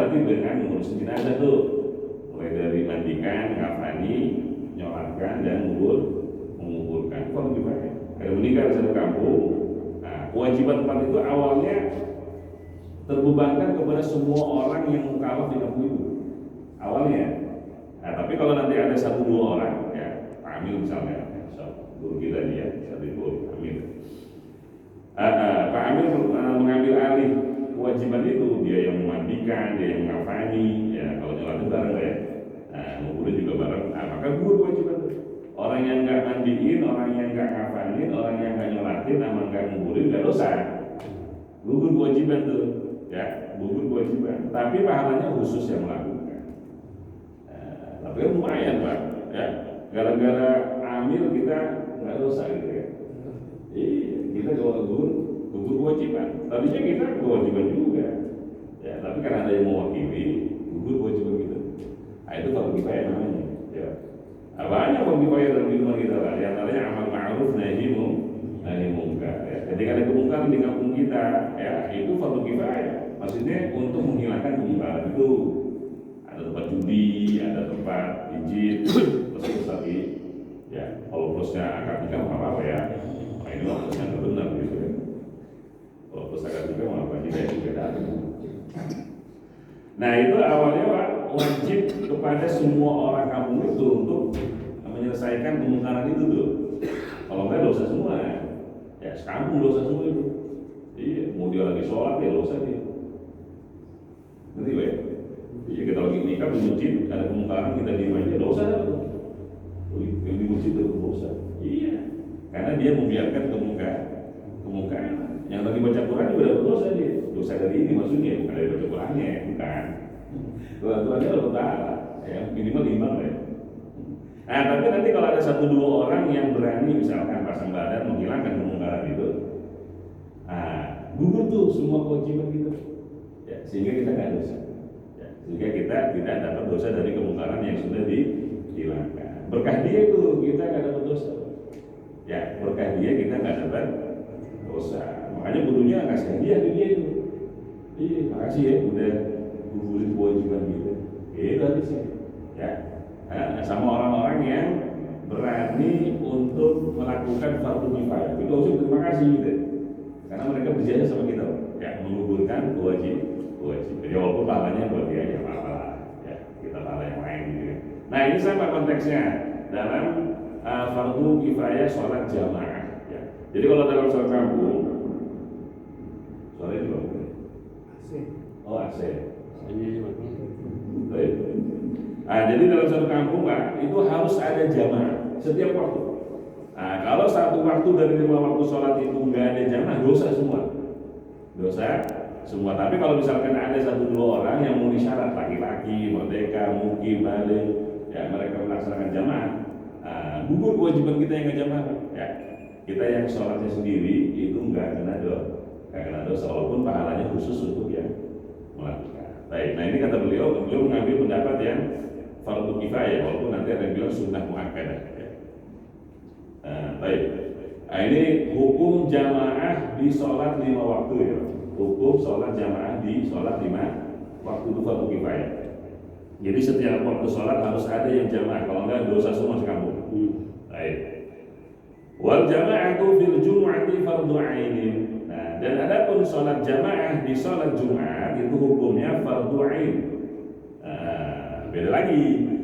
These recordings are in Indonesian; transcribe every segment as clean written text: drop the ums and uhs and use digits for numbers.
berarti dengan mengurusin jenazah tuh, mulai dari mandikan, ngafani, nyolatkan dan menguburkan. Fardu kifayah. Ada meninggal di satu kampung. Nah, kewajiban tempat itu awalnya terbebankan kepada semua orang yang mukallaf di kampung itu. Awalnya. Nah, tapi kalau nanti ada 1-2 orang, ya, amil misalnya, guru kita dia, satu guru amil. Pak Amir mengambil alih kewajiban itu, dia yang memandikan, dia yang mengafani, ya kalau nyolatin bareng ya, nguburin juga bareng, maka gugur kewajiban itu. Orang yang nggak mandiin, orang yang nggak ngafanin, orang yang nggak nyolatin, sama nggak nguburin nggak dosa, gugur kewajiban tuh, ya gugur kewajiban. Tapi pahalanya khusus yang melakukan. Tapi kan lumayan Pak, ya gara-gara amil kita nggak dosa gitu ya. Iya, kita gugur kewajiban. Tadinya kita kewajiban juga, ya. Tapi karena ada yang mewakili, gugur kewajiban kita. Nah itu fardu kifayah namanya. Ya. Banyak fardu kifayah dalam kehidupan kita lah. Yang antaranya amal ma'ruf nahi munkar. Ya. Ketika ada kemungkaran di kampung kita, ya itu fardu kifayah. Maksudnya untuk menghilangkan kemungkaran itu. Ada tempat judi, ada tempat izin, terus tadi, ya kalau plusnya akad nikah apa ya. Ini maksudnya nggak benar gitu kan. Kalau pusaka juga mau apa tidak juga datang. Nah itu awalnya Pak wajib kepada semua orang kampung itu untuk menyelesaikan kemungkaran itu tuh. Kalau nggak dosa semua, ya sekampung dosa semua itu. Iya, mau dia lagi sholat ya dosa dia. Ngerti ya? Iya kita lagi nikah di masjid ada kemungkaran kita diem aja dosa tuh. Yang di masjid itu dosa. Iya. Karena dia membiarkan kemungkaran. Yang lagi baca Quran juga ada dosa dia. Dosa dari ini maksudnya bukan dari baca Qurannya, bukan. Tuhannya Allah Ta'ala, ya minimal 5 ya. Nah tapi nanti kalau ada 1-2 orang yang berani misalkan pasang badan menghilangkan kemungkaran itu, gugur tuh semua kewajiban kita, ya, sehingga kita nggak dosa, ya, sehingga kita tidak dapat dosa dari kemungkaran yang sudah dihilangkan. Berkah dia tuh kita nggak dapat dosa. Ya, berkah dia kita nggak dapat dosa. Makanya gurunya ngasih hadiah ke dia itu. Iya, makasih ya udah gugurin kewajiban gitu. Itu habisnya. Ya, sama orang-orang yang berani untuk melakukan fardu kifayah. Itu harus terima kasih gitu. Karena mereka berjasa sama kita, ya menggugurkan kewajiban. Jadi walaupun pahalanya buat dia ya apa ya kita pahala yang lain gitu. Nah ini sama konteksnya dalam fardu kifayah sholat jamaah. Ya. Jadi kalau dalam sholat kampung, sholat itu apa? AC. Oh AC. Baik. Jadi dalam sholat kampung Pak, itu harus ada jamaah setiap waktu. Nah, kalau satu waktu dari 5 waktu sholat itu nggak ada jamaah, dosa semua. Tapi kalau misalkan ada 1-2 orang yang memenuhi syarat, laki-laki, merdeka, mukim, balik, ya mereka melaksanakan jamaah. Gugur kewajiban kita yang nggak jamaah, ya kita yang sholatnya sendiri itu nggak kena dosa, walaupun pahalanya khusus untuk yang melakukan. Baik, nah ini kata beliau mengambil pendapat yang fardu kifayah, walaupun nanti ada yang bilang sunnah muakkadah. Ya. Baik, nah, ini hukum jamaah di sholat 5 waktu ya. Hukum sholat jamaah di sholat 5 waktu itu fardu kifayah. Jadi setiap waktu sholat harus ada yang jamaah, kalau enggak dosa semua sekampung. Baik. Wal jama'atu fil jum'ati fardhu 'ainin. Nah, dan adapun sholat jamaah di sholat Jumat itu hukumnya fardhu 'ain. Beda lagi.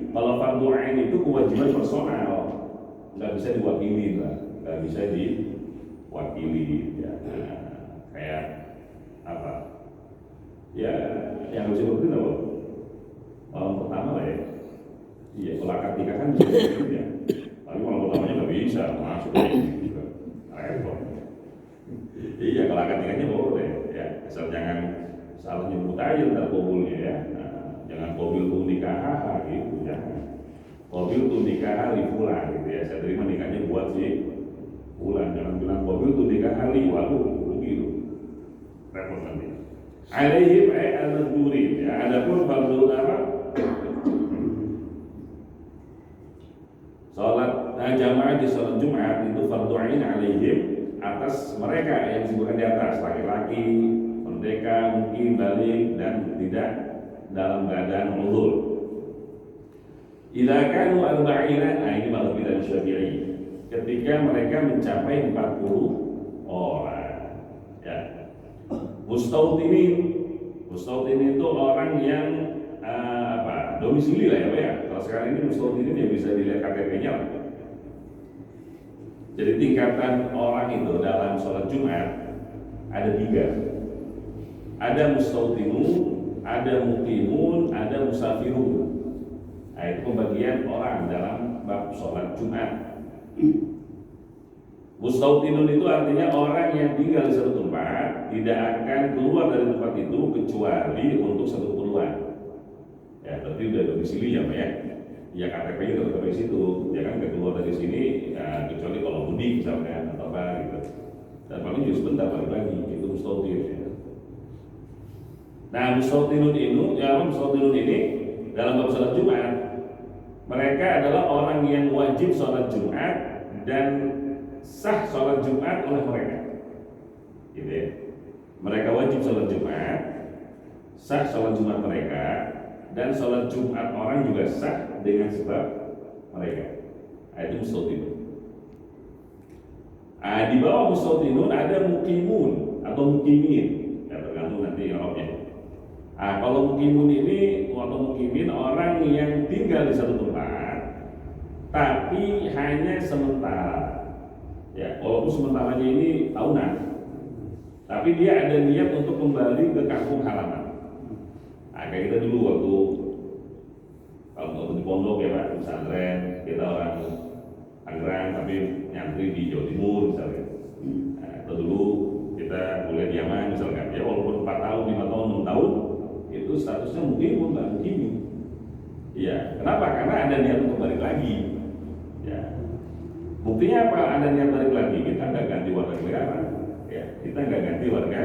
Kalau fardhu 'ain itu kewajiban personal, nggak bisa diwakili, nggak bisa diwakili. Ya. Kayak apa? Ya, yang harus dilakukan apa? Malam pertama lah ya. Iya, kalau akad nikah kan bisa ya. Tapi malam pertamanya nggak bisa masuk juga. Repot. Iya, kalau akad nikahnya boleh ya. Asal jangan salah nyebut aja ntar kabulnya ya. Jangan qabil tu nikah gitu, jangan. Qabil tu nikah li fulan gitu ya. Saya terima nikahnya buat si fulan. Jangan bilang qabil tu nikah li, waduh begitu. Repot nanti. Alaihim al-madzurin ya. Adapun fardhu apa? Salat jamaah di salat Jumat itu fardhu 'ain 'alaihim atas mereka yang disebutkan di atas, laki-laki, merdeka, mukim, balik dan tidak dalam keadaan uzur. Idza kanu arba'ina, nah ini mazhab kita Syafi'i. Ketika mereka mencapai 40 orang. Ya. Mustautinin itu orang yang domisili lah ya Pak ya. Kalau sekarang ini mustautinin ya bisa dilihat KTP-nya lah. Jadi tingkatan orang itu dalam sholat Jumat ada 3. Ada mustautinun, ada muqimun, ada musafirun. Nah, itu pembagian orang dalam bab sholat Jumat. Mustautinun itu artinya orang yang tinggal di satu tempat, tidak akan keluar dari tempat itu kecuali untuk satu keperluan. Ya, berarti udah domisili ya Pak ya. Ya KTP-nya tetap di situ, ya kan keluar dari sini ya, kecuali kalau mudik misalkan atau apa gitu. Dan paling juga sebentar balik lagi, itu mustautin. Ya. Nah, mustautinun ini dalam bab sholat Jumat, mereka adalah orang yang wajib sholat Jumat dan sah sholat Jumat oleh mereka. Gitu ya. Mereka wajib sholat Jumat, sah sholat Jumat mereka, dan sholat Jumat orang juga sah dengan sebab mereka. Nah, itu mustautinun. Di bawah mustautinun ada muqimun atau muqimin, ya tergantung nanti Arabnya. Kalau muqimun ini atau muqimin orang yang tinggal di satu tempat tapi hanya sementara. Ya, walaupun sementaranya ini tahunan, tapi dia ada niat untuk kembali ke kampung halaman. Kayak kita dulu waktu di pondok ya Pak, pesantren, kita orang Tangerang tapi nyantri di Jawa Timur misalnya. Atau dulu kita kuliah di Yaman misalkan, ya walaupun 4 tahun, 5 tahun, 6 tahun, itu statusnya muqimun, nggak muqimin. Iya, kenapa? Karena ada niat untuk balik lagi. Ya, buktinya apa? Ada niat balik lagi, kita nggak ganti warga negara. Ya, kita nggak ganti warga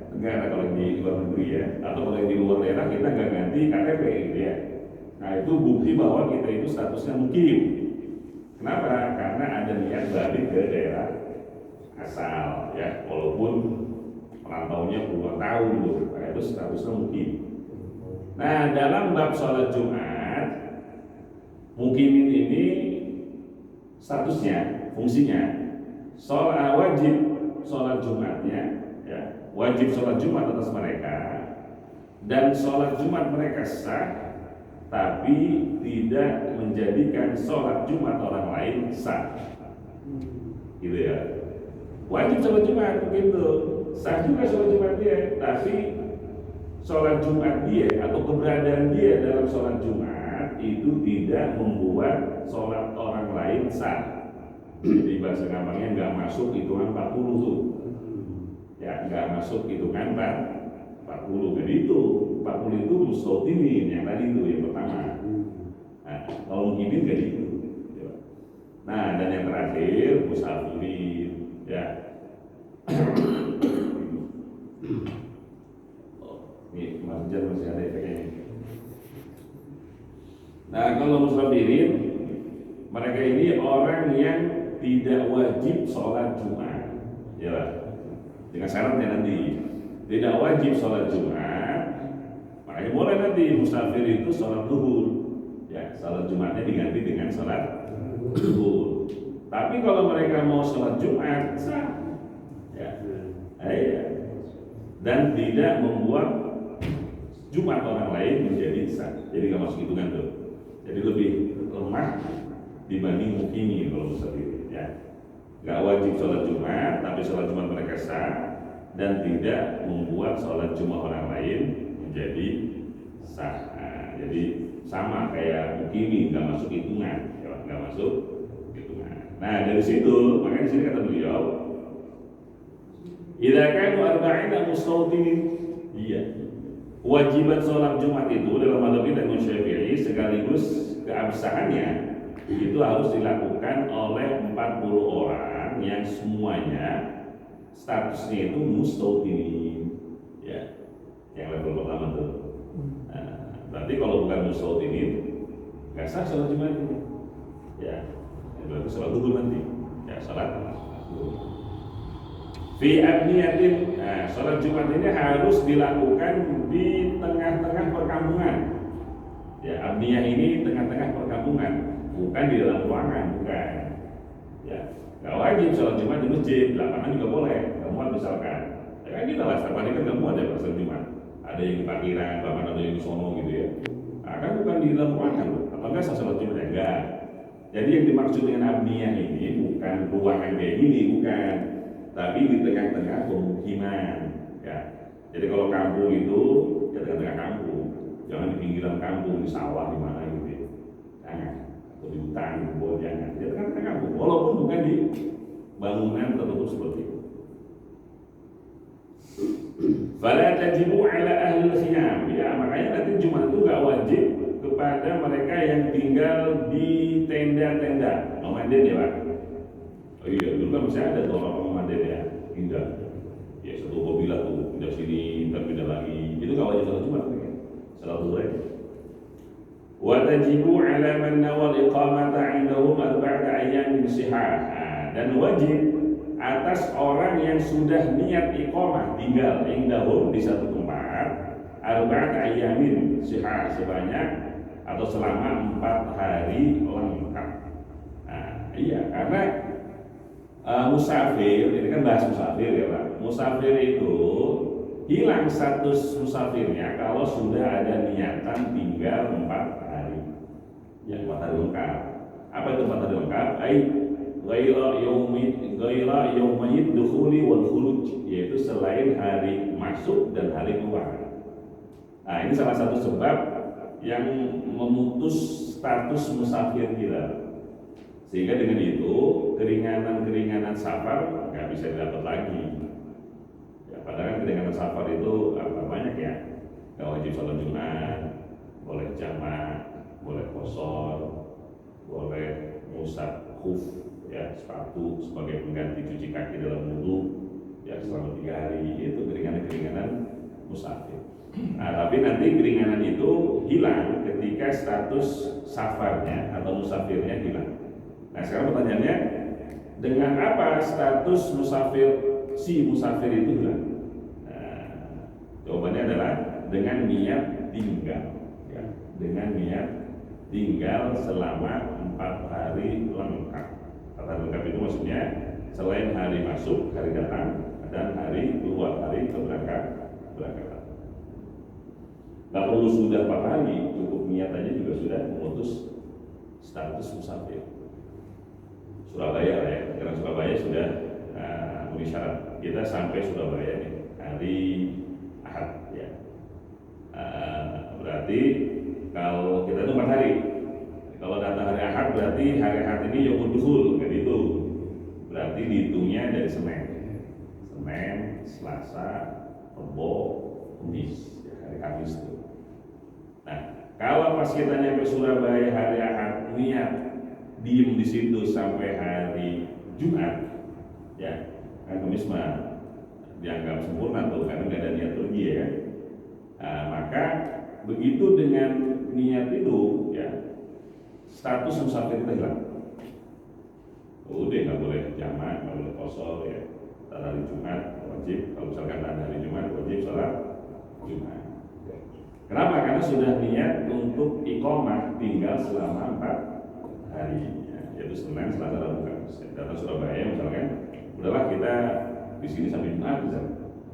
negara kalau di luar negeri ya, atau kalau di luar daerah kita nggak ganti KTP gitu ya. Nah itu bukti bahwa kita itu statusnya mukim. Kenapa? Karena ada niat balik ke daerah asal ya, walaupun perantaunya puluhan tahun dulu, itu statusnya mukim. Nah dalam bab sholat Jumat, mukimin ini statusnya, fungsinya wajib sholat Jumatnya ya, wajib sholat Jumat atas mereka, dan sholat Jumat mereka sah, tapi tidak menjadikan sholat Jumat orang lain sah. Gitu ya. Wajib sholat Jumat begitu, sah juga sholat Jumat dia, tapi sholat Jumat dia atau keberadaan dia dalam sholat Jumat itu tidak membuat sholat orang lain sah. Jadi bahasa gampangnya nggak masuk hitungan 40 tuh. Ya, nggak masuk hitungan 40. Jadi itu 40 itu mustautinin yang tadi itu yang pertama. Nah, kalau muqimin nggak gitu. Nah, dan yang terakhir musafirin ya. Ini masjid masih ada efeknya. Nah, kalau musafirin, mereka ini orang yang tidak wajib sholat Jumat, ya, dengan syaratnya nanti tidak wajib sholat Jumat, makanya boleh nanti musafir itu sholat zuhur, ya, sholat Jumatnya diganti dengan sholat zuhur. Tapi kalau mereka mau sholat Jumat sah, ya, dan tidak membuat Jumat orang lain menjadi sah, jadi nggak masuk hitungan tuh. Jadi lebih lemah dibanding mukimin kalau musafir. Ya, nggak wajib sholat Jumat, tapi sholat Jumat mereka sah dan tidak membuat sholat Jumat orang lain menjadi sah. Nah, jadi sama kayak mukimin, nggak masuk hitungan, ya, nggak masuk hitungan. Nah dari situ makanya di sini kata beliau, idza kanu arba'ina mustautinin, iya, kewajiban sholat Jumat itu dalam mazhab Imam Syafi'i sekaligus keabsahannya itu harus dilakukan oleh 40 orang yang semuanya statusnya itu mustautinin, ya, yang level pertama tuh. Nah, berarti kalau bukan mustautinin nggak sah sholat Jumat ini, ya, berarti sholat zuhur nanti, ya, sholat zuhur. Fi abniyatin, nah, sholat Jumat ini harus dilakukan di tengah-tengah perkampungan. Ya, abniyah ini tengah-tengah perkampungan, bukan di dalam ruangan, bukan. Ya, nggak wajib sholat Jumat di masjid, di lapangan juga boleh. Kamu misalkan, ya kan kita lah, setiap hari kan kamu ada sholat Jumat. Ada yang di parkiran, bahkan ada yang di sono gitu ya. Nah, kan bukan di dalam ruangan, apa enggak sholat Jumat? Enggak. Jadi yang dimaksud dengan abniyah ini bukan ruangan kayak gini, bukan. Tapi di tengah-tengah pemukiman, ya. Jadi kalau kampung itu ya tengah-tengah kampung, jangan di pinggiran kampung, di sawah di mana gitu ya. Jangan, atau di hutan, di bawah, jangan. Ya tengah-tengah kampung, walaupun bukan di bangunan tertutup seperti itu. Fala tajibu ala ahli khiyam, ya makanya nanti Jumat itu nggak wajib kepada mereka yang tinggal di tenda-tenda nomaden ya Pak. Oh iya, dulu kan masih ada tuh orang nomaden ya, pindah. Ya satu kabilah tuh pindah sini, pindah lagi. Itu nggak wajib sholat Jumat, kan? Sholat zuhur. Wa tajibu ala man nawal iqamata 'indahum arba'ata ayyamin sihah. Dan wajib atas orang yang sudah niat iqamah tinggal indahum di satu tempat arba'ata ayyamin sihah, sebanyak atau selama 4 hari lengkap. Nah, iya karena musafir, ini kan bahas musafir ya Pak. Musafir itu hilang status musafirnya kalau sudah ada niatan tinggal 4 hari. Ya 4 hari lengkap. Apa itu 4 hari lengkap? Ghaira yaumid dukhuli wal khuruj, yaitu selain hari masuk dan hari keluar. Nah, ini salah satu sebab yang memutus status musafir kita. Sehingga dengan itu keringanan safar nggak bisa didapat lagi. Ya, padahal keringanan safar itu banyak ya. Nggak wajib sholat Jumat, boleh jamak, boleh qashar, boleh musab khuf, ya sepatu sebagai pengganti cuci kaki dalam wudu, ya selama 3 hari. Itu keringanan musafir. Nah, tapi nanti keringanan itu hilang ketika status safarnya atau musafirnya hilang. Nah, sekarang pertanyaannya, dengan apa status si musafir itu hilang? Nah, jawabannya adalah dengan niat tinggal, ya, dengan niat tinggal selama 4 hari lengkap. 4 hari lengkap itu maksudnya selain hari masuk, hari datang, dan hari keluar, hari keberangkatan. Nggak perlu sudah 4 hari, cukup niat aja juga sudah memutus status musafir. Surabaya lah ya, karena Surabaya sudah memenuhi syarat. Kita sampai Surabaya nih, hari Ahad ya. Berarti kalau kita itu 4 hari. Kalau datang hari Ahad berarti hari Ahad ini yaumul dukhul, kan itu. Berarti dihitungnya dari Senin, Selasa, Rabu, Kamis, ya, hari Kamis itu. Nah, kalau pas kita nyampe Surabaya hari Ahad, niat diem di situ sampai hari Jumat, ya kan Kamis mah dianggap sempurna tuh karena nggak ada niat pergi ya. Nah, maka begitu dengan niat itu, ya status musafir kita hilang. Udah nggak boleh jamak, nggak boleh qashar ya. Hari Jumat wajib, kalau misalkan ada hari Jumat wajib sholat Jumat. Kenapa? Karena sudah niat untuk iqamah tinggal selama 4 hari, yaitu Senin, Selasa, Rabu, Kamis. Datang Surabaya misalkan, udahlah kita di sini sampai Jumat,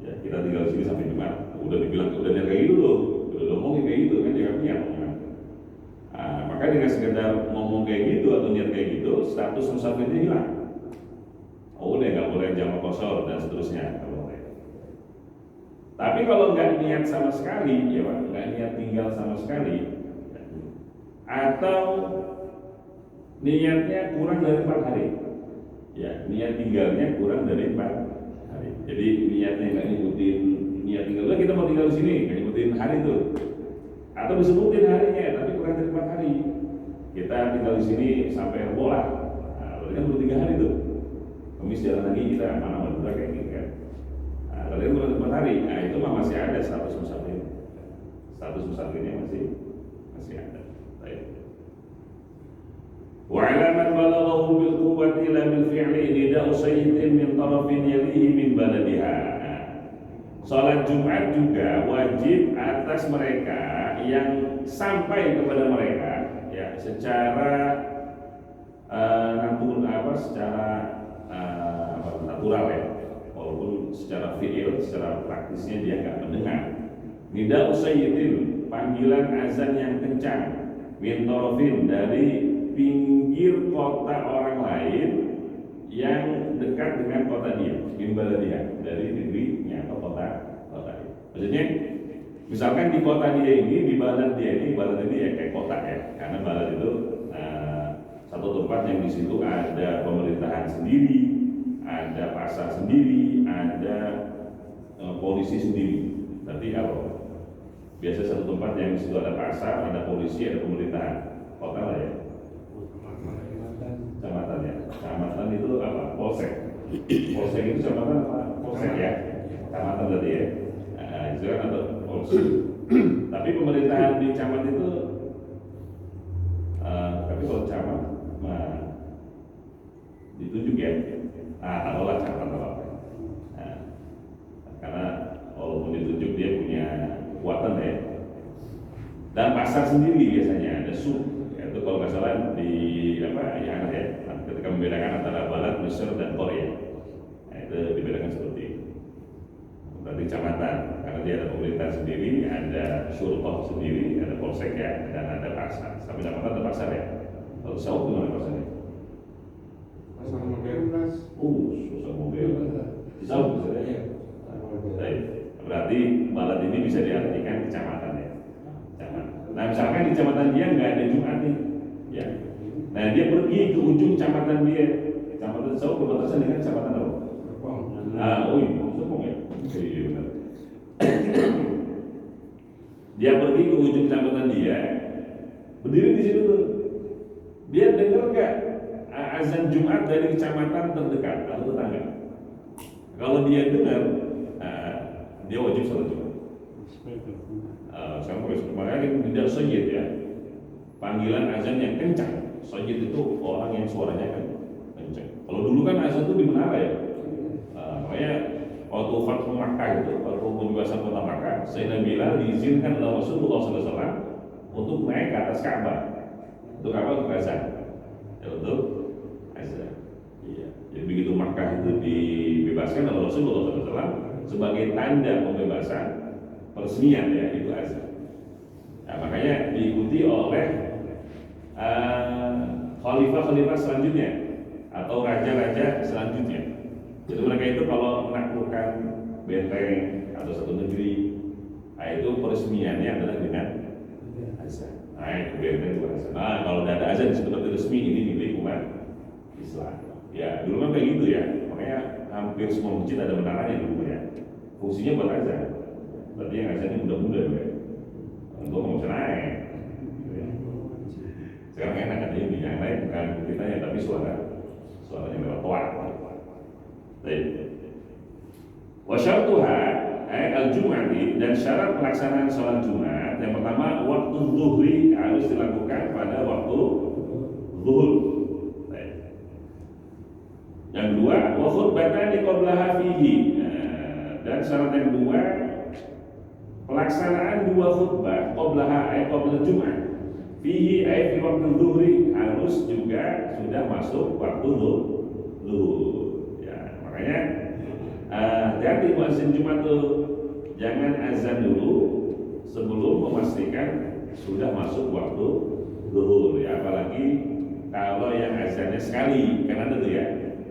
ya kita tinggal di sini sampai Jumat. Udah dibilang udah niat kayak gitu loh, udah ngomong kayak gitu kan, jangan niat. Maka dengan sekedar ngomong kayak gitu atau niat kayak gitu, status musafirnya hilang. Udah nggak boleh jamak qashar dan seterusnya, nggak boleh. Tapi kalau nggak niat sama sekali, ya Pak, nggak niat tinggal sama sekali, atau niatnya kurang dari 4 hari, ya niat tinggalnya kurang dari 4 hari. Jadi niatnya nggak ngikutin niat tinggal, kita mau tinggal di sini, nggak ngikutin hari tuh, atau disebutin harinya tapi kurang dari 4 hari. Kita tinggal di sini sampai bola, berarti kan baru 3 hari tuh. Kamis jalan lagi kita mana Madura kayak gitu kan. Kalian kurang dari 4 hari, nah itu mah masih ada status musafir. Status musafirnya masih ada. Baik. Wa 'ala man balaghahu bil quwwati la bil fi'li nida usayyitin min tarafin yalihi min baladiha. Sholat Jumat juga wajib atas mereka yang sampai kepada mereka ya secara natural ya, walaupun secara fi'il, secara praktisnya dia nggak mendengar. Nida usayyitin, panggilan azan yang kencang, min tarafin, dari pinggir kota orang lain yang dekat dengan kota dia, min baladiha, dari negerinya atau kota dia. Maksudnya, misalkan di kota dia ini, di balad dia ini, balad ini ya kayak kota ya, karena balad itu satu tempat yang di situ ada pemerintahan sendiri, ada pasar sendiri, ada polisi sendiri. Berarti kalau biasa satu tempat yang di situ ada pasar, ada polisi, ada pemerintahan, kota lah ya. Kecamatan ya. Kecamatan itu apa? Polsek. Polsek itu kecamatan apa? Polsek ya. Kecamatan berarti ya. Itu kan ada polsek. Tapi pemerintahan di kecamatan itu, tapi kalau camat ditunjuk ya. Taruhlah camat atau apa. Karena walaupun ditunjuk dia punya kekuatan ya. Dan pasar sendiri biasanya ada sub. Itu kalau nggak salah di apa ya anak ya, ketika membedakan antara Balad, Mesir dan Korea, nah, itu dibedakan seperti itu. Berarti kecamatan, karena dia ada pemerintah sendiri, ada syurkoh sendiri, ada polsek ya, dan ada pasar. Sampai kecamatan ada pasar ya. Kalau Saud itu mana pasarnya? Pasar mobil. Pasar mobil. Saud misalnya. Baik. Berarti Balad ini bisa diartikan kecamatan ya. Nah misalkan di kecamatan dia nggak ada Jumat nih, ya. Nah dia pergi ke ujung kecamatan dia, kecamatan Saud berbatasan dengan kecamatan apa? Serpong ya. Iya benar. Dia pergi ke ujung kecamatan dia, berdiri di situ tuh. Dia dengar nggak azan Jumat dari kecamatan terdekat atau tetangga? Kalau dia dengar, dia wajib sholat Jumat. Makanya tidak sayyid ya, panggilan azan yang kencang. Sayyid itu orang yang suaranya kan kencang. Kalau dulu kan azan itu di menara ya, makanya waktu Fathu Makkah itu, waktu pembebasan kota Makkah, Sayyidina Bilal diizinkan oleh Rasulullah SAW untuk naik ke atas Ka'bah. Untuk apa? Untuk azan. Ya, untuk azan. Iya. Jadi begitu Makkah itu dibebaskan oleh Rasulullah SAW sebagai tanda pembebasan, peresmian ya, itu azan. Nah, makanya diikuti oleh khalifah-khalifah selanjutnya atau raja-raja selanjutnya. Jadi mereka itu kalau menaklukkan benteng atau satu negeri, nah itu peresmiannya adalah dengan azan. Nah itu benteng itu azan. Nah kalau tidak ada azan seperti resmi, ini milik umat Islam. Ya dulu kan kayak gitu ya. Makanya hampir semua masjid ada menaranya dulu ya. Fungsinya buat azan. Berarti yang azannya muda-muda ya. Untuk nggak bisa naik. Sekarang enak kan ini yang naik bukan kita ya, tapi suaranya lewat toa. Baik. Wasyartuha al-jum'ati, dan syarat pelaksanaan sholat Jumat yang pertama waktu zuhri harus dilakukan pada waktu zuhur. Baik. Yang kedua wa khutbatani qablaha fihi. Dan syarat yang kedua pelaksanaan dua khutbah qablaha ay qabla Jumat fihi ay fi waktu zuhri harus juga sudah masuk waktu zuhur. Ya, makanya hati-hati muazzin Jumat tuh jangan azan dulu sebelum memastikan sudah masuk waktu zuhur ya, apalagi kalau yang azannya sekali, kan ada tuh ya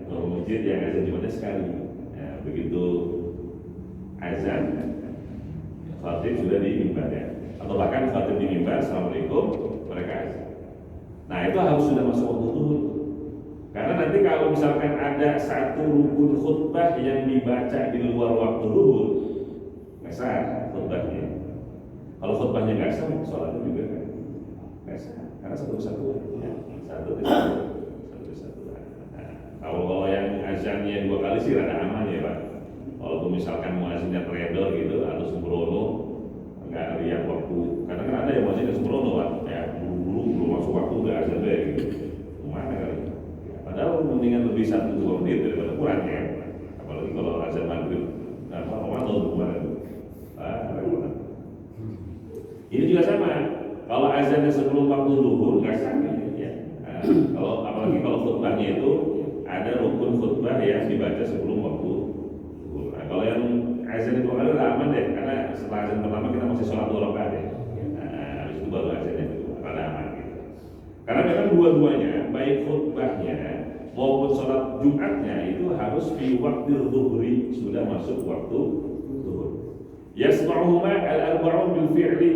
kalau masjid yang azan Jumatnya sekali. Ya, begitu azan khatib sudah di mimbar ya, atau bahkan khatib di mimbar assalamualaikum mereka azan. Nah itu harus sudah masuk waktu zuhur, karena nanti kalau misalkan ada satu rukun khutbah yang dibaca di luar waktu zuhur nggak sah khutbahnya. Kalau khutbahnya nggak sah, sholatnya juga nggak sah, karena satu kesatuan ya. Satu kesatuan. Nah, kalau yang azannya dua kali sih rada aman ya Pak. Walaupun misalkan muazzinnya trader gitu atau sembrono nggak lihat waktu, karena kan ada yang muazzinnya sembrono Pak, ya buru-buru belum masuk waktu udah azan deh gitu. Gimana kali? Ya, padahal mendingan lebih lebih 1-2 menit daripada kurang ya. Apalagi kalau azan maghrib Ramadan kemarin. Repot. Ini juga sama. Kalau azannya sebelum waktu zuhur nggak sah ya. Kalau apalagi kalau khutbahnya itu ada rukun khutbah yang dibaca sebelum waktu zuhur. Nah, kalau yang azan itu ada aman deh, karena setelah azan pertama kita masih sholat 2 rakaat ya. Habis itu baru azan yang kedua, ada aman gitu. Karena memang dua-duanya, baik khutbahnya maupun sholat Jumatnya itu harus di waktu zuhri, sudah masuk waktu zuhur. Yasma'uhuma al-arba'un bil fi'li.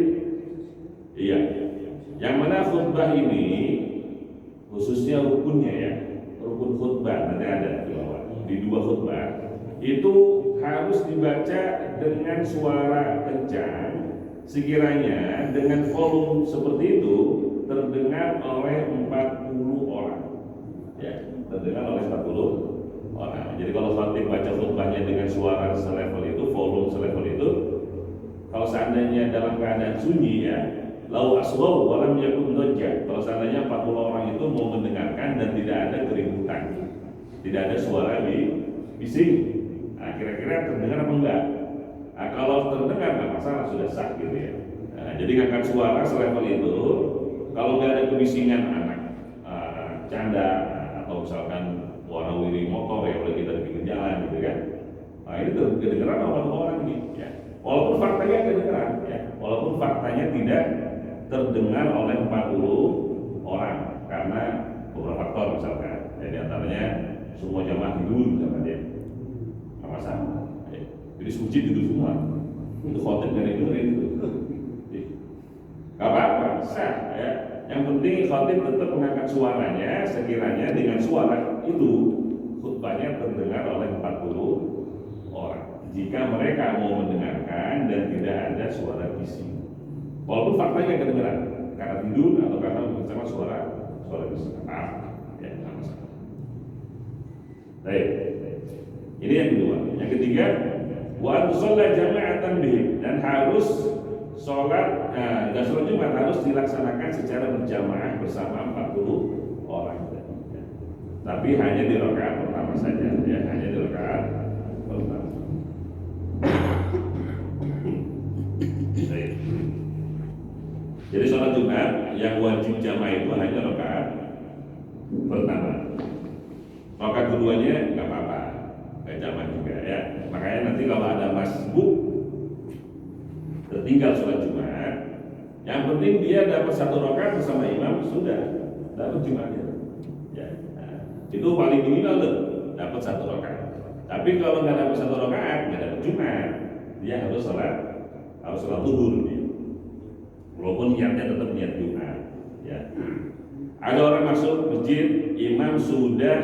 Iya. Yang mana khutbah ini khususnya rukunnya ya, rukun khutbah nanti ada di bawah. Di 2 khutbah itu harus dibaca dengan suara kencang, sekiranya dengan volume seperti itu terdengar oleh 40 orang. Ya, terdengar oleh 40 orang. Jadi kalau khatib baca khutbahnya dengan suara selevel itu, volume selevel itu, kalau seandainya dalam keadaan sunyi ya, lau aswaw walam yakun dajjal. Kalau seandainya 40 orang itu mau mendengarkan dan tidak ada keributan, tidak ada suara bising, nah, kira-kira terdengar apa enggak? Nah, kalau terdengar nggak masalah, sudah sah gitu ya. Nah, jadi ngangkat suara selevel itu, kalau nggak ada kebisingan anak canda atau misalkan warawiri motor ya, oleh kita di pinggir jalan gitu kan. Nah, ini kedengeran oleh orang ini ya. Walaupun faktanya kedengeran ya, walaupun faktanya tidak terdengar oleh 40 orang karena beberapa faktor misalkan. Jadi antaranya semua jamaah tidur misalkan ya. Nggak masalah. Ya. Jadi suci tidur semua. Itu khotib dari dengerin itu. Gak apa-apa, sah ya. Yang penting khotib tetap mengangkat suaranya sekiranya dengan suara itu khutbahnya terdengar oleh 40 orang. Jika mereka mau mendengarkan dan tidak ada suara bising, walaupun faktanya kedengaran karena tidur atau karena mengucapkan suara bising, ya nggak masalah. Baik, ini yang kedua. Yang ketiga, wa sholat jama'atan bihim, dan harus sholat Jumat harus dilaksanakan secara berjamaah bersama 40 orang. Tapi hanya di rakaat pertama saja, ya, hanya di rakaat pertama. Jadi sholat Jumat yang wajib jamaah itu hanya rakaat pertama. Rakaat keduanya nggak apa-apa, nggak jamaah juga ya. Makanya nanti kalau ada masbuk tertinggal sholat Jumat, yang penting dia dapat 1 rakaat bersama imam, sudah dapat Jumatnya. Ya, nah, itu paling minimal tuh, dapat 1 rakaat. Tapi kalau nggak dapat 1 rakaat, nggak dapat Jumat, dia harus sholat zuhur dia. Walaupun niatnya tetap niat Jumat. Ya. Ada orang masuk masjid, imam sudah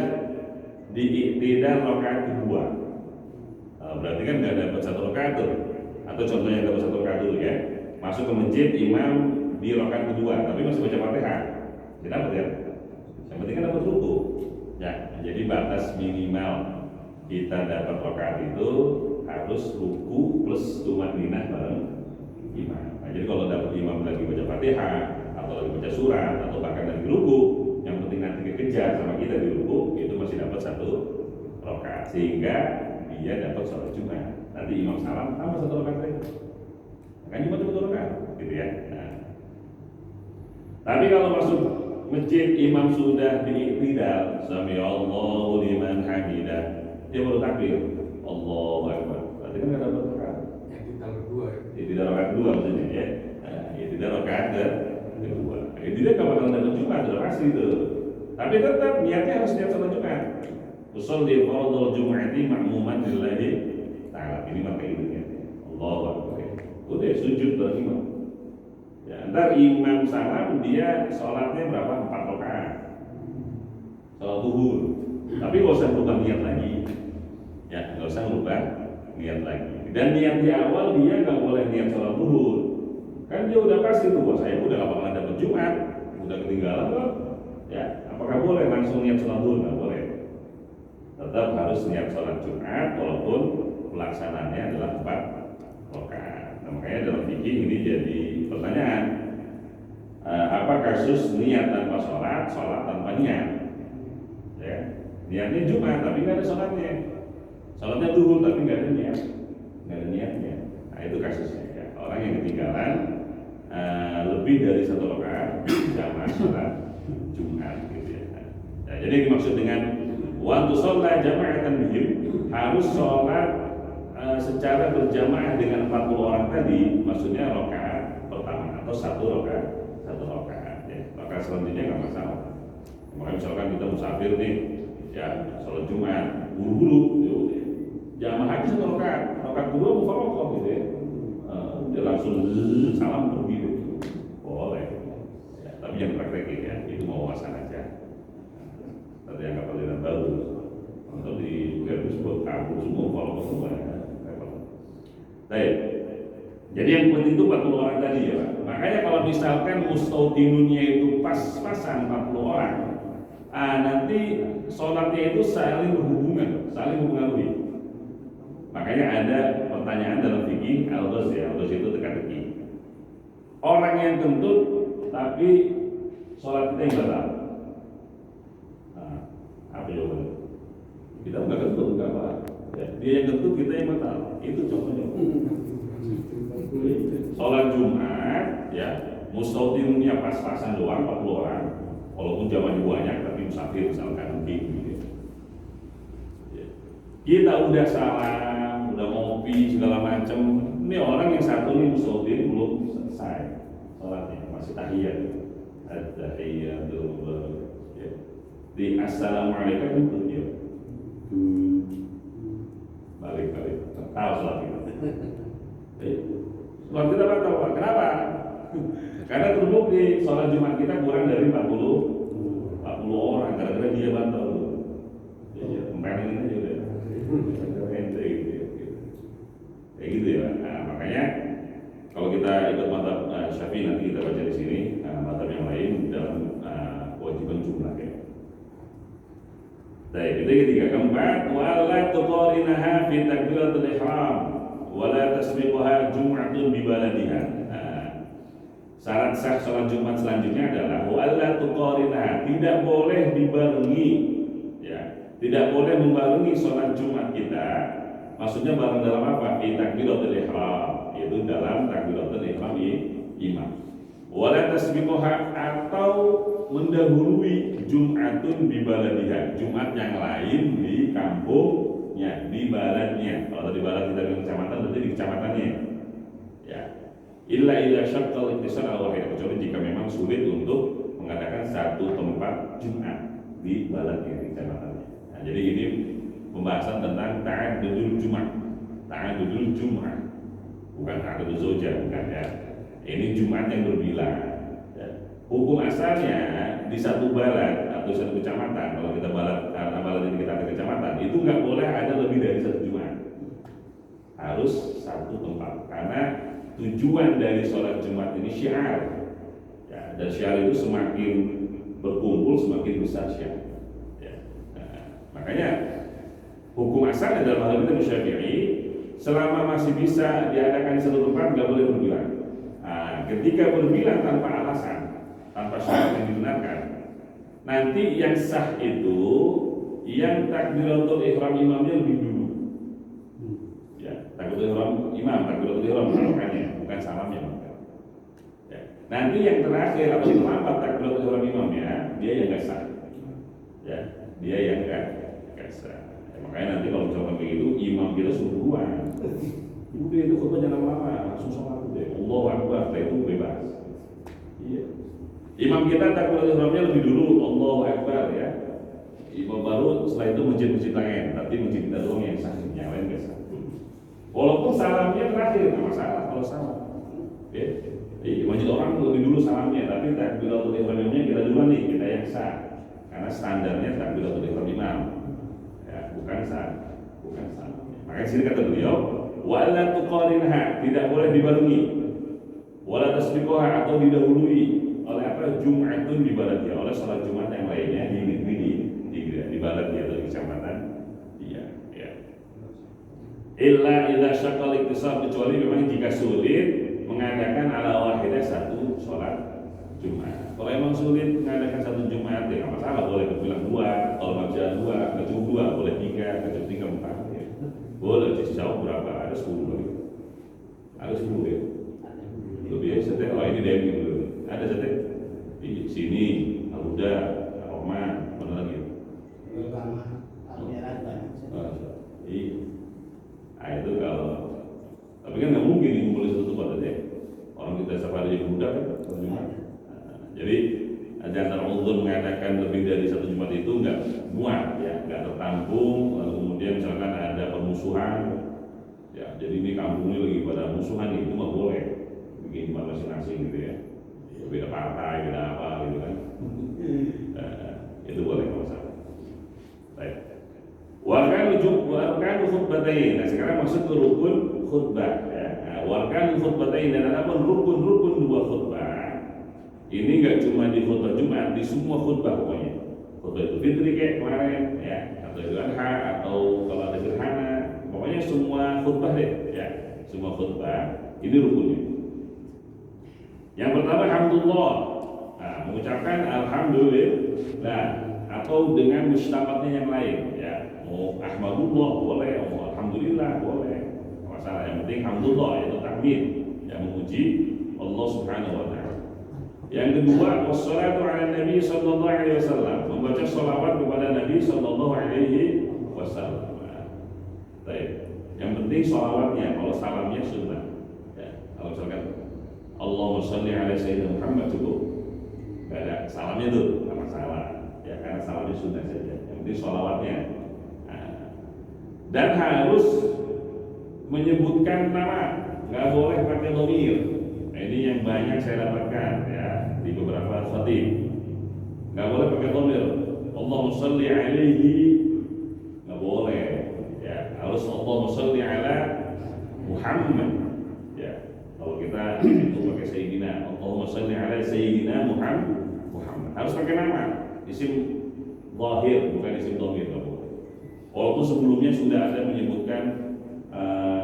diiktidal rakaat kedua. Berarti kan nggak dapat 1 rakaat tuh. Atau contohnya dapat 1 rakaat dulu ya. Masuk ke masjid, imam di rakaat kedua, tapi masih baca Fatihah. Tidak dapat ya. Yang penting kan dapat ruku. Ya, jadi batas minimal kita dapat rakaat itu harus ruku plus tumaninah bareng imam. Nah, jadi kalau dapat imam lagi baca Fatihah atau lagi baca surat atau bahkan lagi ruku, yang penting nanti dikejar sama kita di ruku, itu masih dapat 1 rakaat, sehingga dia dapat sholat Jumat. Nanti imam salam tambah 1 rakaat lagi, kan cuma 1 rakaat gitu ya. Nah, tapi kalau masuk masjid imam sudah diiktidal, sami Allahu liman hamidah, dia baru takbir Allahu Akbar, berarti kan nggak dapat rakaat. Tidak rakaat kedua maksudnya ya. Nah, tidak rakaat kedua. Tidak kalau bakal dapat Jumat sudah pasti itu. Tapi tetap niatnya harus niat sholat Jumat. Usolli fardhu Jum'ati ma'muman lillahi ta'ala. Ini pakai itu ya. Allahu Akbar. Udah sujud bareng imam. Ya, ntar imam salam dia sholatnya berapa? 4 rakaat. Sholat zuhur. Tapi nggak usah berubah niat lagi. Ya, nggak usah berubah niat lagi. Dan niat di awal dia nggak boleh niat sholat zuhur. Kan dia udah pasti tuh, wah saya udah gak bakalan dapat Jumat, udah ketinggalan kok. Ya, apakah boleh langsung niat sholat zuhur? Nggak boleh. Tetap harus niat sholat Jumat, walaupun pelaksananya adalah 4 rakaat. Nah, makanya dalam fikih ini jadi pertanyaan, apa kasus niat tanpa sholat, sholat tanpa niat? Ya, niatnya Jumat tapi nggak ada sholatnya. Sholatnya zuhur tapi nggak ada niatnya. Nah itu kasusnya ya. Orang yang ketinggalan lebih dari 1 rakaat jamaah sholat Jumat gitu ya. Nah, jadi dimaksud dengan waktu sholat jama'atan bihim harus sholat secara berjamaah dengan 40 orang tadi, maksudnya rakaat pertama atau satu rakaat ya. Rakaat selanjutnya nggak masalah. Makanya misalkan kita musafir nih ya, sholat Jumat buru-buru jamaah aja 1 rakaat kedua mufaroqah gitu ya. Dia langsung salam pergi gitu. Boleh ya, tapi yang praktekin ya, itu mau wawasan aja. Tadi yang kapal dan baru atau di Airbus buat kabur semua mufaroqah semua ya. Baik. Jadi yang penting itu 40 orang tadi ya Pak. Makanya kalau misalkan mustautinunnya itu pas-pasan 40 orang, nanti sholatnya itu saling berhubungan, saling mempengaruhi. Makanya ada pertanyaan dalam fikih al-ghaz ya, al-ghaz itu teka-teki. Orang yang kentut tapi sholat kita yang batal. Nah, apa jawabannya? Kita nggak kentut, nggak apa. Ya, dia yang kentut, kita yang batal. Itu contohnya. Sholat Jumat ya, mustautinnya pas-pasan doang 40 orang. Walaupun jamaahnya banyak tapi musafir misalkan gitu. Ya. Kita udah salam, udah ngopi segala macam. Ini orang yang satu nih mustautin belum selesai sholatnya, masih tahiyat. At-tahiyatul ya. Di assalamualaikum itu ya. Balik tahu sholat kita. Sholat kita batal, Pak. Kenapa? Karena terbukti sholat Jumat kita kurang dari 40 orang, gara-gara dia batal. Ya, kemarin ini juga ente gitu ya. Kayak gitu ya. Nah, makanya kalau kita ikut mazhab Syafi'i nanti kita baca di sini, mazhab yang lain dalam kewajiban jumlah ya. Baik, itu yang ketiga. Keempat, wala tuqarinaha fi takbiratul ihram wala tasbiquha jum'atun bi baladiha. Syarat sah sholat Jumat selanjutnya adalah wala tuqarinaha, tidak boleh dibarengi ya, tidak boleh membarengi sholat Jumat kita. Maksudnya bareng dalam apa? Fi takbiratul ihram, yaitu dalam takbiratul ihram imam. Wala tasbiquha, atau mendahului Jum'atun bi baladiha, Jumat yang lain di kampungnya, di baladnya. Kalau di balad kita di kecamatan, berarti di kecamatannya. Ya. Illa syaqqal ittisal al-wahid, kecuali jika memang sulit untuk mengadakan satu tempat Jumat di baladnya, di kecamatannya. Nah, jadi ini pembahasan tentang ta'addudul Jumat. Ta'addudul Jumat. Bukan ta'addudul zaujah, bukan ya. Ini Jumat yang berbilang. Ya. Hukum asalnya di satu balad atau satu kecamatan, kalau kita balad ini kita ada kecamatan, itu nggak boleh ada lebih dari satu Jumat. Harus satu tempat, karena tujuan dari sholat Jumat ini syiar ya, dan syiar itu semakin berkumpul semakin besar syiar ya. Nah, makanya hukum asalnya dalam hal ini Syafi'i, selama masih bisa diadakan di satu tempat nggak boleh berbilang. Nah, ketika berbilang tanpa alasan, tanpa syarat yang dibenarkan, nanti yang sah itu yang takbiratul ihram imamnya lebih dulu. Takbiratul ihram imam, takbiratul ihram makanya bukan salamnya. Ya. Nanti yang terakhir atau terlambat takbiratul ihram imamnya, dia yang nggak sah. Ya, dia yang nggak sah. Ya, makanya nanti kalau misalkan kayak gitu, imam kita suruh duluan. Udah itu khutbah jangan lama, langsung sholat deh. Allahu Akbar, setelah itu bebas. Iya. Imam kita takbiratul ihramnya lebih dulu, Allahu Akbar ya. Imam baru setelah itu masjid-masjid lain, tapi masjid kita doang yang sah, yang lain nggak sah. Walaupun salamnya terakhir, nggak masalah kalau salam. Ya, masjid orang lebih dulu salamnya, tapi takbiratul ihramnya kita duluan nih, kita yang sah. Karena standarnya takbiratul ihram imam, ya, bukan sah. Makanya sini kata beliau, wala tuqarinha, tidak boleh dibarengi, wala tasbiquha, atau didahului oleh apa? Jum'atun di baladnya, oleh sholat Jumat yang lainnya di negeri di baladnya atau di kecamatan. Illa idza syaqqal iktisab, kecuali memang jika sulit mengadakan ala wahidah satu sholat Jumat. Kalau emang sulit mengadakan satu Jumat ya nggak masalah, boleh bilang dua. Kalau nggak bisa dua, nggak cukup dua, boleh tiga, nggak cukup tiga empat. Ya. Boleh jauh berapa? Ada 10 lagi. Ada 10 ya. Lebih ya setek. Oh ini demi dulu. Ada setek di sini. Aluda, Roma, mana lagi? Iya. Nah itu kalau, tapi kan nggak mungkin ngumpulin satu tempat aja. Orang kita safari di budak kan, satu Jumat. Jadi jangan uzur mengadakan lebih dari satu Jumat itu nggak muat, ya, nggak tertampung. Lalu kemudian misalkan ada permusuhan, ya, jadi ini kampung ini lagi pada musuhan itu nggak boleh bikin Jumat masing-masing gitu ya. Beda partai, beda apa gitu kan. Itu boleh kalau salah. Baik. Warkan khutbatain. Nah sekarang masuk ke rukun khutbah. Ya. Nah, warkan khutbatain dan ada pun rukun dua khutbah. Ini nggak cuma di khutbah Jumat, di semua khutbah pokoknya. Khutbah Idul Fitri kayak kemarin, ya, atau Idul Adha, atau kalau ada gerhana, pokoknya semua khutbah deh, ya, semua khutbah ini rukunnya. Yang pertama alhamdulillah, nah, mengucapkan alhamdulillah atau dengan mustaqatnya yang lain, ya, mau ahmadullah boleh, mau alhamdulillah boleh, masalah yang penting alhamdulillah itu takbir, yang memuji Allah Subhanahu Wa Taala. Yang kedua, wassalatu ala Nabi sallallahu alaihi wasallam, membaca shalawat kepada Nabi sallallahu alaihi wasallam. Baik. Yang penting shalawatnya, kalau salamnya sunnah. Ya, kalau misalkan Allahumma shalli ala sayyidina Muhammad cukup. Enggak ada salamnya tuh, enggak masalah. Ya, karena salamnya sunnah saja. Yang penting shalawatnya. Nah, dan harus menyebutkan nama, enggak boleh pakai dhamir. Nah, ini yang banyak saya dapatkan ya di beberapa khatib. Nggak boleh pakai dhamir. Allahumma shalli alaihi, nggak boleh. Ya, harus Allahumma shalli ala Muhammad. Ya, kalau kita itu pakai sayyidina, Allahumma shalli ala sayyidina Muhammad. Harus pakai nama, isim zahir bukan isim dhamir, nggak boleh. Walaupun sebelumnya sudah ada menyebutkan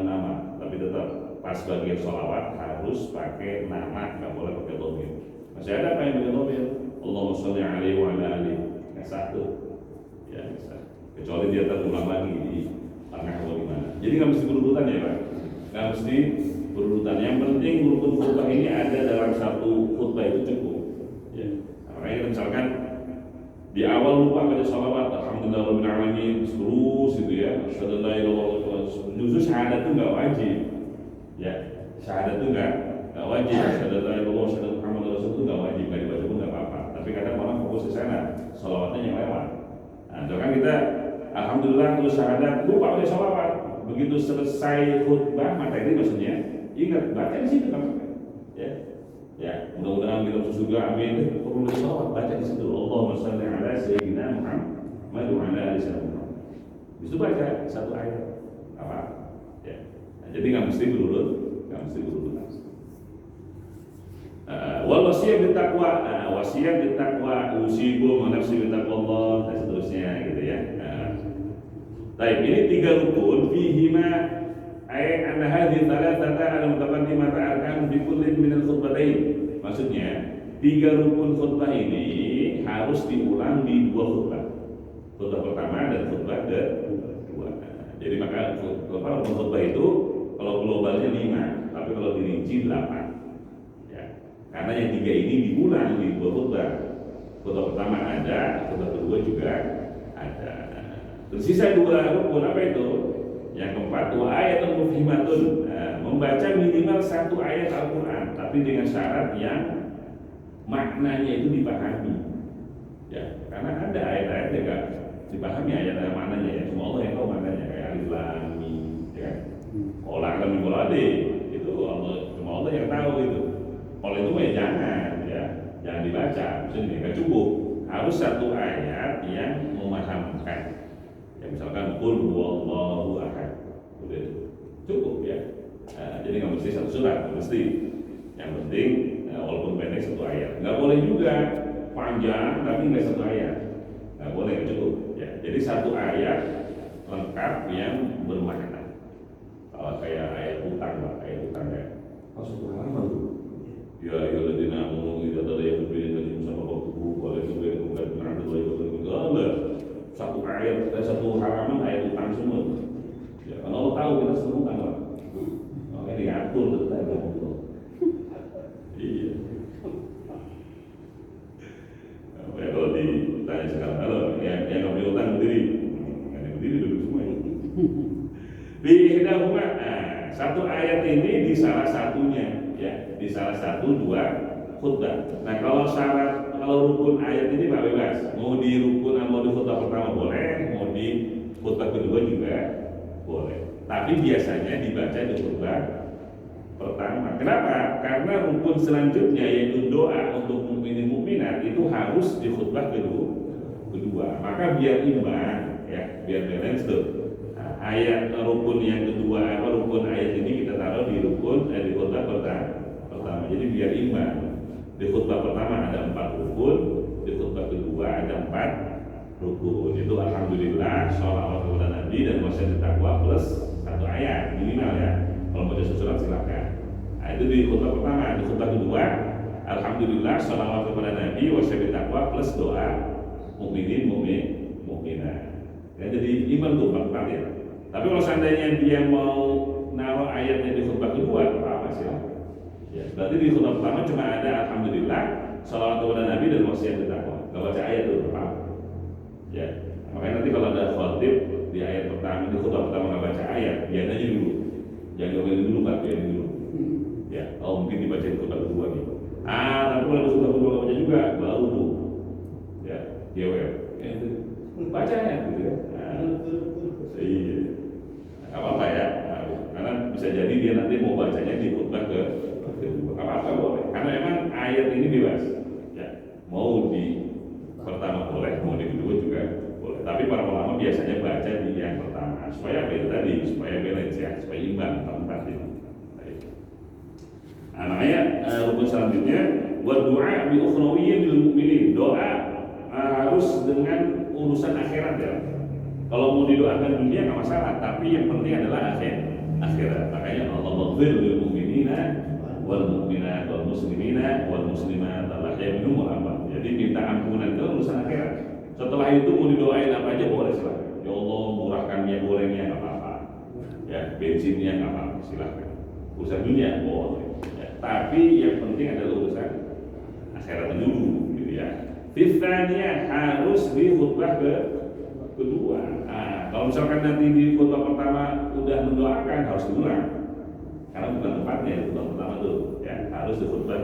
nama, tapi tetap pas bagian sholawat harus pakai nama, nggak boleh pakai dhamir. Masih ada apa yang pakai dhamir? Allahumma sholli alaihi wa ala alihi. Nggak satu, ya bisa. Kecuali dia terulang lagi di tengah atau gimana. Jadi nggak mesti berurutan ya Pak. Nggak mesti berurutan. Yang penting rukun khutbah ini ada dalam satu khutbah itu cukup. Ya. Nah, makanya misalkan di awal lupa baca sholawat, alhamdulillah rabbil alamin terus gitu ya. Asyhadu an la ilaha illallah. Justru syahadat itu nggak wajib. Ya, syahadat itu nggak wajib. Syahadat la ilaha illallah, syahadat Muhammad Rasul itu nggak wajib, nggak dibaca pun nggak apa-apa. Tapi kadang orang fokus ke sana, sholawatnya yang lewat. Nah, itu kan kita alhamdulillah terus syahadat, lupa baca sholawat. Begitu selesai khutbah materi maksudnya, ingat baca di situ kan? Ya, ya. Mudah-mudahan kita masuk surga, amin. Perlu sholawat, baca di situ. Allahumma shalli ala sayyidina Muhammad wa ala ali sayyidina. Itu baca satu ayat, apa? Ya. Jadi nggak mesti berurut, wal wasiyah bittaqwa, wasiat bittaqwa, usibu nafsi bittaqwallah dan seterusnya gitu ya. Baik, ini 3 rukun fihima ay anna hadhihi thalathata al-mutaqaddimata arkan bi kullin min al-khutbatain. Maksudnya 3 rukun khutbah ini harus diulang di 2 khutbah. Khutbah pertama dan khutbah kedua. Jadi maka rukun khutbah itu kalau globalnya 5, tapi kalau dirinci 8. Ya. Karena yang 3 ini diulang di 2 khutbah. Khutbah pertama ada, khutbah kedua juga ada. Tersisa 2 rukun apa itu? Yang keempat, wa ayatun mufhimatun. Membaca minimal 1 ayat Al-Quran, tapi dengan syarat yang maknanya itu dipahami. Ya, karena ada ayat-ayat yang enggak dipahami ayat-ayat maknanya ya. Cuma Allah yang tahu maknanya kayak alif lam mim, ya. Olah kami bolade itu Allah, cuma Allah yang tahu itu. Kalau itu ya jangan dibaca, maksudnya nggak cukup. Harus 1 ayat yang memahamkan. Ya misalkan qul huwallahu ahad, udah cukup ya. Jadi nggak mesti 1 surat, nggak mesti. Yang penting walaupun pendek 1 ayat. Nggak boleh juga panjang tapi nggak 1 ayat. Nggak boleh, nggak cukup. Ya, jadi 1 ayat lengkap yang bermakna. Kayak ayat utang lah, ayat utang ya. Oh, 1 halaman tuh. Ya, ya ladina amanu idza tadayantum bi ihdahuma. Satu ayat ini di salah satunya, ya, di salah satu dua khutbah. Nah, kalau rukun ayat ini Pak bebas. Mau di rukun, mau di khutbah pertama boleh, mau di khutbah kedua juga boleh. Tapi biasanya dibaca di khutbah pertama. Kenapa? Karena rukun selanjutnya yaitu doa untuk mukminin mukminat itu harus di khutbah kedua. Maka biar imbang, ya, biar balance tuh. Ayat rukun yang kedua, rukun ayat ini kita taruh di rukun di khutbah pertama. Jadi biar imbang. Di khutbah pertama ada 4 rukun, di khutbah kedua ada 4 rukun. Itu alhamdulillah, sholawat kepada Nabi dan wasiat takwa plus 1 ayat minimal ya. Kalau mau susulan silakan. Nah, itu di khutbah pertama. Di khutbah kedua, alhamdulillah, sholawat kepada Nabi, wasiat takwa plus doa mukminin mukminat. Ya, jadi iman tuh 4 ya. Tapi kalau seandainya dia mau naruh ayatnya di khutbah kedua, apa sih? Ya, berarti di khutbah pertama cuma ada alhamdulillah, sholawat kepada Nabi dan wasiat takwa. Gak baca ayat itu apa? Ya, makanya nanti kalau ada khotib di ayat pertama, di khutbah pertama nggak baca ayat, biar aja dulu. Jangan diomelin dulu, Pak, biarin dulu. Ya, mungkin dibaca di khutbah kedua nih. Tapi kalau di khutbah kedua nggak baca juga, baru tuh. Ya, jewel. Ya, itu baca ya, gitu ya. Iya. Apa-apa ya, karena bisa jadi dia nanti mau bacanya di khutbah kedua. Apa-apa boleh, karena memang ayat ini bebas. Ya, mau di pertama boleh, mau di kedua juga boleh. Tapi para ulama biasanya baca di yang pertama, supaya apa itu tadi, supaya balance ya, supaya imbang tempat ini. Makanya rukun selanjutnya, wa du'a bi ukhrawiyyin lil mu'minin. Doa harus dengan urusan akhirat ya. Kalau mau didoakan dunia nggak masalah, tapi yang penting adalah akhirat. Makanya Allah maghfir lil mu'minina wal mu'minat wal muslimina wal muslimat al-ahya'i minhum wal amwat. Jadi minta ampunan itu urusan akhirat. Setelah itu mau didoain apa aja boleh silakan. Ya Allah, murahkan minyak gorengnya nggak apa-apa. Ya, bensinnya nggak apa-apa, silakan. Urusan dunia boleh. Ya, tapi yang penting adalah urusan akhirat dulu, gitu ya. Fitnahnya harus di khutbah kedua. Kalau misalkan nanti di khutbah pertama udah mendoakan, harus diulang. Karena bukan tempatnya di khutbah pertama tuh, ya harus di khutbah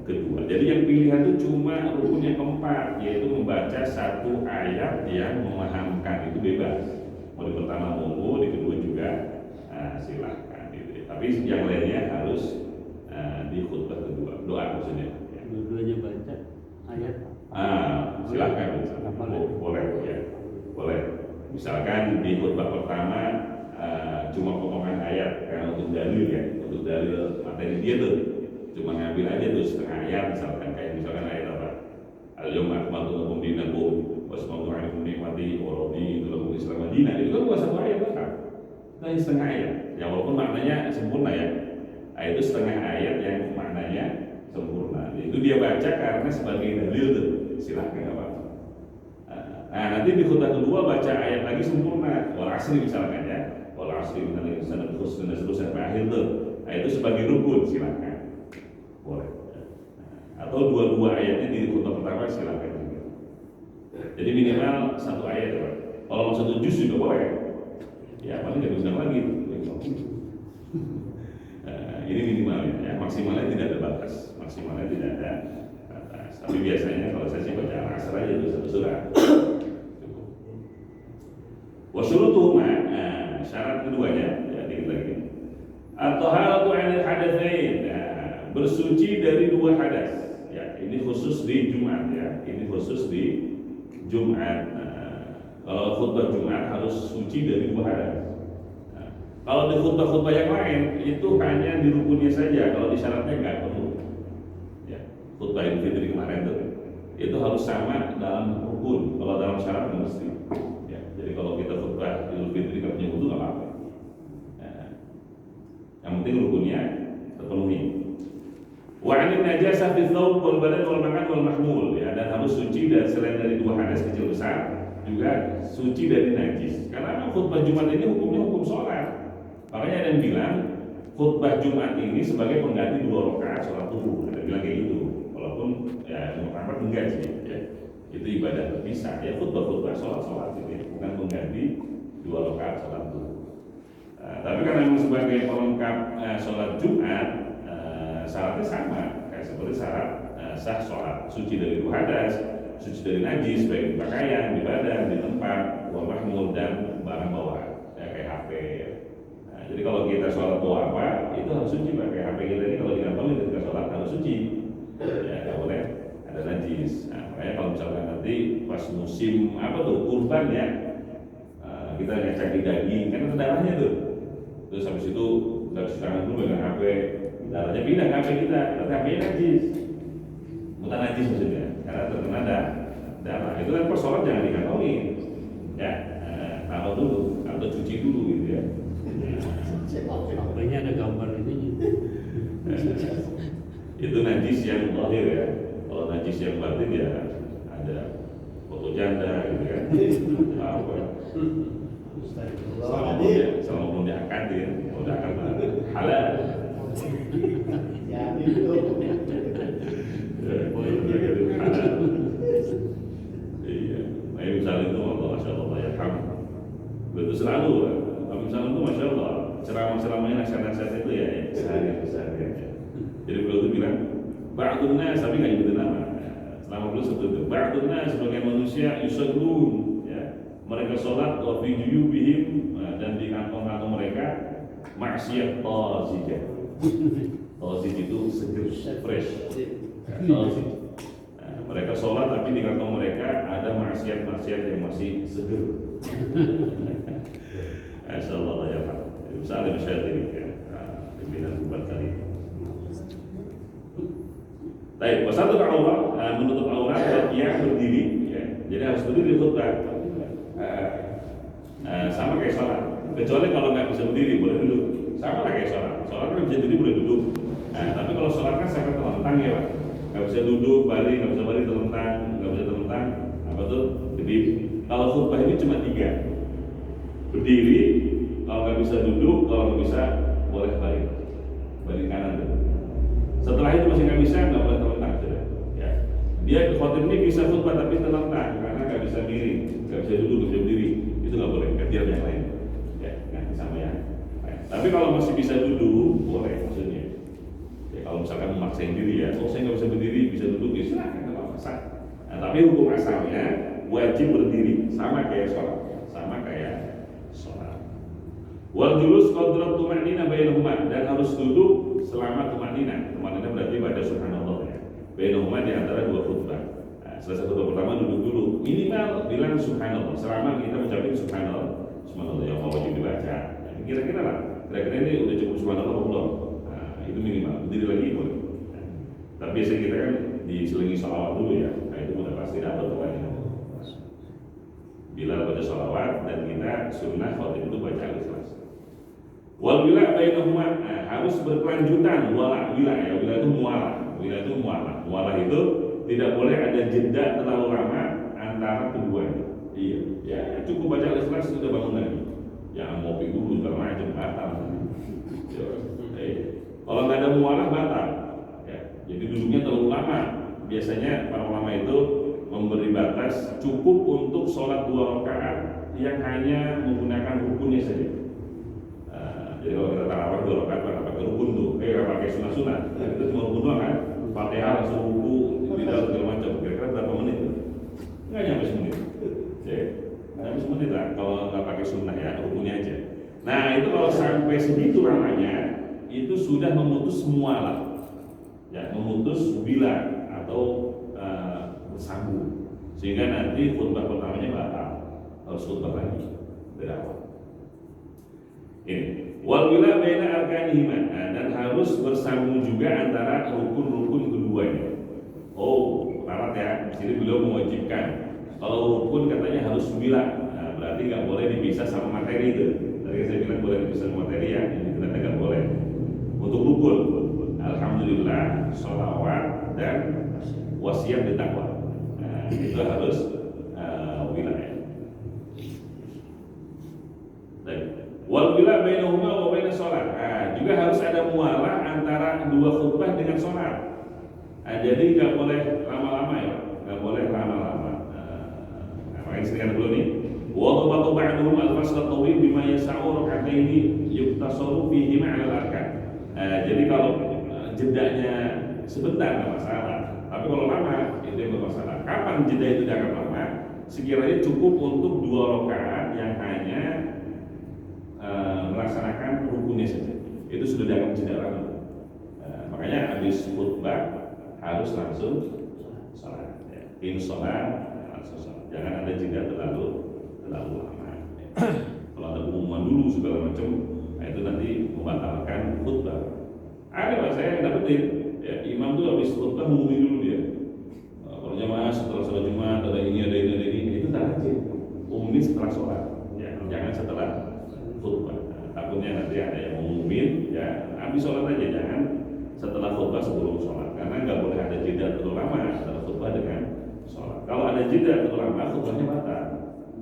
kedua. Jadi yang pilihan itu cuma rukun yang keempat, yaitu membaca 1 ayat yang memahamkan, itu bebas. Mau di pertama monggo, di kedua juga silahkan. Gitu. Tapi yang lainnya harus di khutbah kedua, doa maksudnya. Ya. Dua-duanya baca ayat. Silahkan. Boleh, ya. Boleh. Misalkan di khutbah pertama cuma potongan ayat karena untuk dalil ya, untuk dalil materi dia tuh cuma ngambil aja tuh setengah ayat, misalkan ayat apa, al-yawma akmaltu lakum dinakum wa asma'tu 'alaikum ni'mati wa raditu lakum Islam Madinah. Itu kan bukan 1 ayat kan? Nah, ini setengah ayat. Ya walaupun maknanya sempurna ya. Itu setengah ayat yang maknanya sempurna. Itu dia baca karena sebagai dalil tuh. Silahkan apa. Nanti di khutbah kedua baca ayat lagi sempurna. Wal asri misalkan ya. Wal asri misalnya sanad khus dan seterusnya sampai akhir tuh. Itu sebagai rukun silahkan. Boleh. Atau dua-dua ayatnya di khutbah pertama silahkan juga. Jadi minimal 1 ayat ya, Pak. Kalau mau 1 juz juga boleh. Ya paling nggak diundang lagi. Ini minimal ya. Maksimalnya tidak ada batas. Maksimalnya tidak ada batas. Tapi biasanya kalau saya sih baca al-asr aja itu 1 surat. Wasyurutuhuma, syarat keduanya ya dikit lagi. At-taharatu 'anil hadatsain. Bersuci dari 2 hadas. Ya, ini khusus di Jumat ya. Ini khusus di Jumat. Kalau khutbah Jumat harus suci dari 2 hadas. Kalau di khutbah-khutbah yang lain itu hanya di rukunnya saja. Kalau di syaratnya nggak perlu. Ya, khutbah Idul Fitri kemarin itu harus sama dalam rukun. Kalau dalam syarat nggak mesti. Ya, jadi kalau kita khutbah Idul Fitri nggak punya wudu nggak apa-apa. Yang penting rukunnya terpenuhi. Wa 'anil najasah fi thawb wal badan wal makan wal mahmul ya, dan harus suci dan selain dari 2 hadas kecil besar juga suci dari najis. Karena khutbah Jumat ini hukumnya hukum sholat. Makanya ada yang bilang khutbah Jumat ini sebagai pengganti 2 rakaat sholat subuh. Ada bilang kayak gitu. Walaupun ya Muhammad enggak sih ya. Itu ibadah terpisah ya, khutbah sholat gitu ya, bukan pengganti 2 rakaat sholat subuh. Tapi karena memang sebagai pelengkap sholat Jumat, syaratnya sama kayak seperti syarat sah sholat, suci dari hadas, suci dari najis, baik di pakaian, di badan, di tempat, uang mahmud dan barang bawaan, ya, kayak HP. Jadi kalau kita sholat tuh apa, itu harus suci. Pakai HP kita ini kalau dikantongin ketika sholat harus suci, ya nggak boleh ada najis. Makanya kalau misalkan nanti pas musim apa tuh kurban ya, kita ngecek di daging kan ada darahnya tuh. Terus habis itu kita cuci tangan dulu dengan HP, darahnya pindah ke HP kita, tapi HP-nya najis. Bukan najis maksudnya, karena terkena darah. Itu kan pas sholat jangan dikantongin, ya taruh dulu atau cuci dulu gitu ya. HP-nya ada gambar ini. Itu najis yang zahir ya. Kalau najis yang batin ya ada foto janda gitu kan. Apa? Selama belum diangkat ya, kalau diangkat halal. Ya itu. Iya, Nabi Salim itu masya Allah ya ham. Betul selalu, Nabi Salim itu masya Allah ceramah-ceramahnya nasihat-nasihat itu ya sehari-hari. Jadi beliau itu bilang, ba'dun nas, tapi nggak nyebutin nama. Selama beliau sebut itu, ba'dun nas sebagai manusia yusallun, ya, mereka sholat wa fi juyubihim, dan di kantong-kantong mereka maksiat tazijah. Tazij itu seger, fresh. Tazij. Mereka sholat tapi di kantong mereka ada maksiat-maksiat yang masih seger. Insyaallah ya Pak. Misalnya masyarakat ini ya, pimpinan bubat kali. Baik, satu aurat, menutup aurat yang berdiri, ya. Jadi harus berdiri khutbah. Sama kayak sholat. Kecuali kalau nggak bisa berdiri boleh duduk. Sama lah kayak sholat. Sholat kan bisa berdiri boleh duduk. Tapi kalau sholat kan sampai terlentang ya Pak. Nggak bisa duduk, balik, nggak bisa balik, terlentang, nggak bisa terlentang. Apa tuh? Jadi kalau khutbah ini cuma 3. Berdiri, kalau nggak bisa duduk, kalau nggak bisa boleh balik kanan tuh. Setelah itu masih nggak bisa, nggak boleh terlentang sudah. Ya. Dia khotib ini bisa khutbah tapi terlentang karena nggak bisa miring, nggak bisa duduk, nggak bisa berdiri, itu nggak boleh. Kerja yang lain, ya, nanti sama ya. Tapi kalau masih bisa duduk, boleh maksudnya. Ya, kalau misalkan memaksain diri ya, saya nggak bisa berdiri, bisa duduk, ya silakan nggak apa-apa. Tapi hukum asalnya wajib berdiri, sama kayak sholat. Wal julus qadra tumanina bainahuma, dan harus duduk selama tumanina. Tumanina berarti baca subhanallah ya. Bainahuma di antara 2 khutbah. Selesai khutbah pertama duduk dulu. Minimal bilang subhanallah selama kita mengucapkan subhanallah. Subhanallah yang wajib dibaca. Kira-kira lah. Kira-kira ini udah cukup subhanallah atau belum? Itu minimal. Berdiri lagi boleh. Tapi biasanya kita kan diselingi sholawat dulu ya. Itu udah pasti dapat tumanina. Bila baca sholawat dan kita sunnah khotib itu baca al-ikhlas. Wal wila bainahuma, harus berkelanjutan. Wila ya, wila itu mualah. Mualah itu tidak boleh ada jeda terlalu lama antara keduanya. Iya, ya cukup baca al-ikhlas sudah bangun lagi. Jangan ngopi dulu segala macam batal. Kalau nggak ada mualah batal. Ya, jadi duduknya terlalu lama. Biasanya para ulama itu memberi batas cukup untuk sholat 2 rakaat yang hanya menggunakan rukunnya saja. Jadi kalau kita tarawih 2 rakaat nggak pakai rukun tuh, nggak pakai sunat. Kita cuma rukun doang kan, Fatihah langsung ruku, tidak segala macam. Kira-kira berapa menit tuh? Nggak nyampe semenit. Nggak nyampe semenit lah kalau nggak pakai sunnah ya, rukunnya aja. Nah itu kalau sampai segitu lamanya, itu sudah memutus mualah, ya memutus bila atau bersambung, sehingga nanti khutbah pertamanya batal, harus khutbah lagi dari awal. Ini wal wila baina arkanihima, dan harus bersambung juga antara rukun-rukun keduanya. Oh, syarat ya. Di sini beliau mewajibkan. Kalau rukun katanya harus 9. Berarti nggak boleh dipisah sama materi itu. Tadi saya bilang boleh dipisah sama materi ya. Ini ternyata nggak boleh. Untuk rukun, alhamdulillah, sholawat dan wasiat bertakwa. Itu harus wilayah. Wal wila bainahuma wa baina shalah. Juga harus ada mualah antara 2 khutbah dengan sholat. Jadi nggak boleh lama-lama ya, nggak boleh lama-lama. Makanya sering ada dulu nih. Wa tabatu ba'duhum al-fasl at-tawil bima yas'u rak'ataini tasawuf fihi ma'al arkan. Jadi kalau jedanya sebentar nggak masalah, tapi kalau lama itu yang bermasalah. Kapan jeda itu dianggap lama? Sekiranya cukup untuk 2 rakaat yang hanya melaksanakan rukunnya saja, itu sudah dianggap jeda lama. Makanya habis khutbah harus langsung sholat. In sholat langsung sholat. Jangan ada jeda terlalu lama. Kalau ada pengumuman dulu segala macam, nah itu nanti membatalkan khutbah. Ada Pak saya yang dapetin, ya, imam tuh habis khutbah ngumumin dulu dia. Kalau jamaah setelah sholat Jumat ada ini, itu tak aja. Umumin setelah sholat, ya, jangan setelah khutbah. Takutnya nanti ada yang mengumumin, ya habis sholat aja, jangan setelah khutbah sebelum sholat. Karena nggak boleh ada jeda terlalu lama antara khutbah dengan sholat. Kalau ada jeda terlalu lama, khutbahnya batal.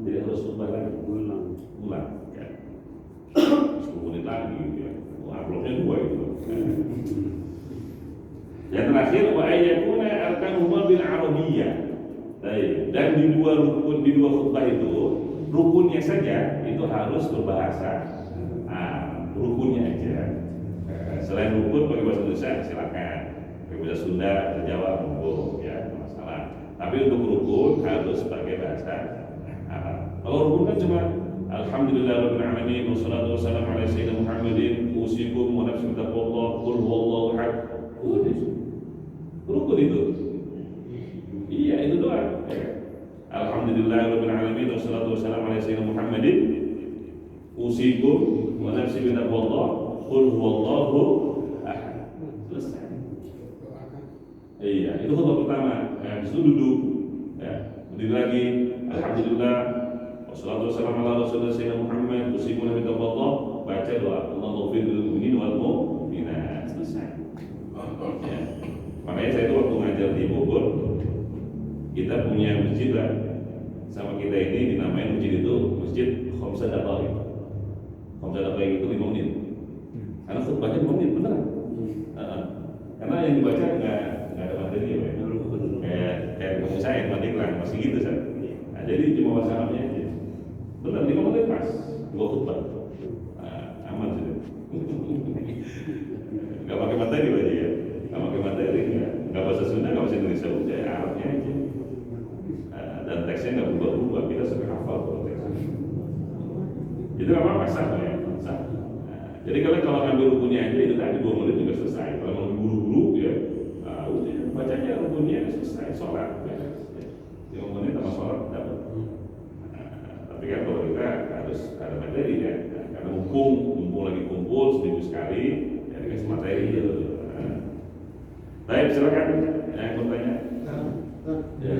Jadi harus khutbah lagi, ulang, ya. 10 menit lagi, gitu ya. Amplopnya 2 itu. Yang terakhir, wa ayyakuna arkanuhuma bil arabiyyah. Dan di dua khutbah itu, rukunnya saja itu harus berbahasa rukunnya aja. Selain rukun pakai bahasa Indonesia silakan, pakai bahasa Sunda, bahasa Jawa monggo, ya masalah. Tapi untuk rukun harus pakai bahasa Arab. Kalau rukun kan cuma alhamdulillahirabbil alamin wassalatu wassalamu ala sayyidina Muhammadin usikum wa nafsi bittaqwallah qul huwallahu ahad. Rukun itu. Iya, itu doang. Alhamdulillahirabbil alamin wassalatu wassalamu ala sayyidina Muhammadin usikum wa nafsi bittaqwallah qul huwallahu ahad. Selesai. Iya, itu khutbah pertama. Habis itu duduk, ya, berdiri lagi. Alhamdulillah wassalatu wassalamu ala rasulillah sayyidina Muhammad usikum wa bittaqwallah. Baca doa Allahumma ighfir lil mu'minin wal mu'minat. Selesai. Ya. Makanya saya itu waktu ngajar di Bogor, kita punya masjid lah, sama kita ini dinamain masjid itu Masjid Khamsah Daqaiq. Khamsah Daqaiq itu 5 menit. Karena khutbahnya 5 menit beneran. Karena yang dibaca nggak ada materi ya, kayak kamu saya Pandeglang masih gitu kan. Nah, jadi cuma bahasa Arabnya aja. Bener 5 menit pas, 2 khutbah. Aman sih. Nggak pakai materi aja ya, nggak pakai materi, nggak bahasa Sunda, nggak bahasa Indonesia, udah Arabnya aja. Dan teksnya nggak berubah-ubah, kita sudah hafal kalau teksnya. Itu nggak apa-apa, sah ya, sah. Jadi kalau ngambil rukunnya aja itu tadi 2 menit juga selesai. Kalau mau buru-buru ya, udah bacanya rukunnya selesai, sholat. Ya. 5 menit sama sholat dapat. Tapi kan kalau kita harus ada materi ya, karena mumpung lagi kumpul seminggu sekali, ya dikasih materi ya. Baik, silakan yang bertanya. Ya,